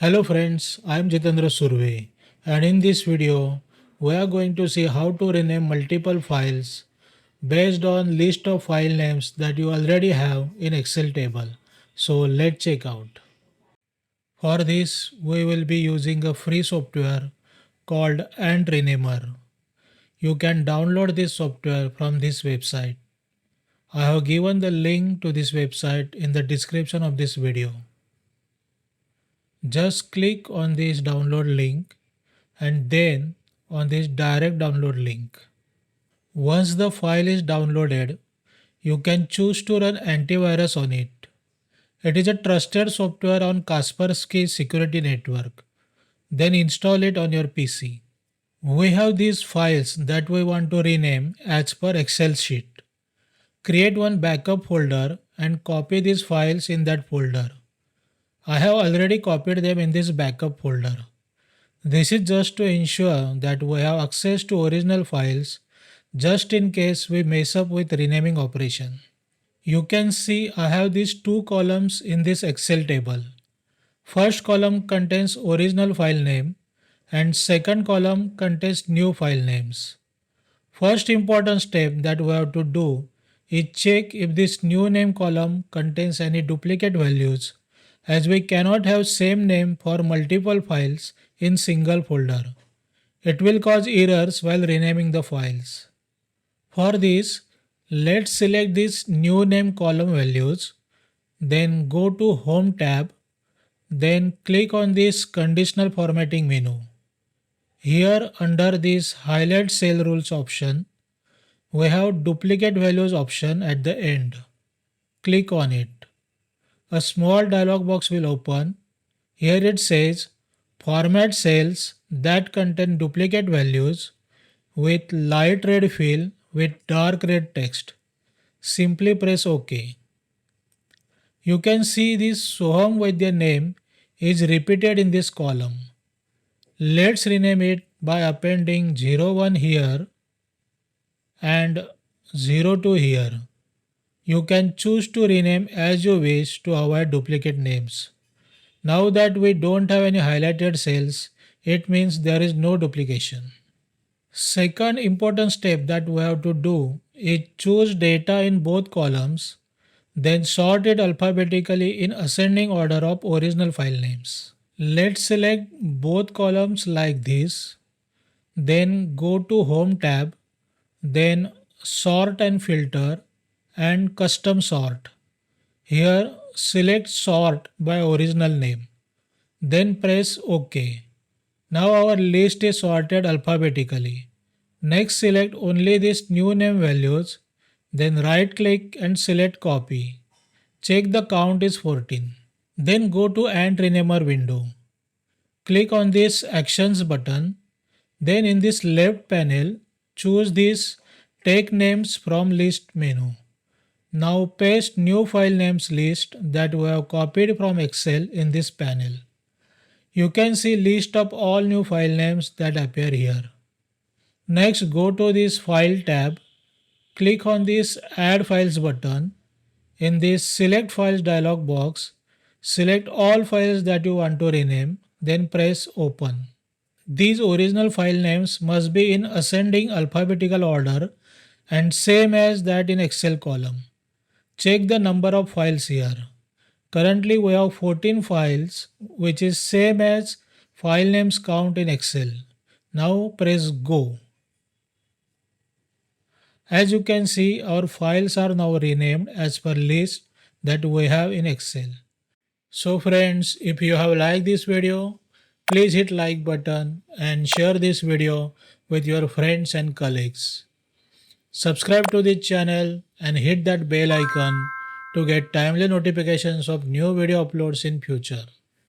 Hello friends, I am Jitendra Surve, and in this video we are going to see how to rename multiple files based on list of file names that you already have in Excel table. So let's check out. For this we will be using a free software called Ant Renamer. You can download this software from this website. I have given the link to this website in the description of this video. Just click on this download link and then on this direct download link. Once the file is downloaded, you can choose to run antivirus on it. It is a trusted software on Kaspersky security network. Then install it on your PC. We have these files that we want to rename as per Excel sheet. Create one backup folder and copy these files in that folder. I have already copied them in this backup folder. This is just to ensure that we have access to original files just in case we mess up with renaming operation. You can see I have these two columns in this Excel table. First column contains original file name and second column contains new file names. First important step that we have to do is check if this new name column contains any duplicate values, as we cannot have same name for multiple files in single folder. It will cause errors while renaming the files. For this, let's select this new name column values, then go to Home tab, then click on this conditional formatting menu. Here under this highlight cell rules option, we have duplicate values option at the end. Click on it. A small dialog box will open. Here it says format cells that contain duplicate values with light red fill with dark red text. Simply press OK. You can see this Soham Vaidya name is repeated in this column. Let's rename it by appending 01 here and 02 here. You can choose to rename as you wish to avoid duplicate names. Now that we don't have any highlighted cells, it means there is no duplication. Second important step that we have to do is choose data in both columns, then sort it alphabetically in ascending order of original file names. Let's select both columns like this, then go to Home tab, then Sort and Filter and Custom Sort. Here select Sort by original name. Then press OK. Now our list is sorted alphabetically. Next select only these new name values. Then right click and select copy. Check the count is 14. Then go to Ant Renamer window. Click on this Actions button. Then in this left panel, choose this Take Names from List menu. Now paste new file names list that we have copied from Excel in this panel. You can see list of all new file names that appear here. Next go to this File tab, click on this Add Files button. In this Select Files dialog box, select all files that you want to rename, then press Open. These original file names must be in ascending alphabetical order and same as that in Excel column. Check the number of files here. Currently we have 14 files, which is same as file names count in Excel. Now press Go. As you can see, our files are now renamed as per list that we have in Excel. So friends, if you have liked this video, please hit like button and share this video with your friends and colleagues. Subscribe to this channel and hit that bell icon to get timely notifications of new video uploads in future.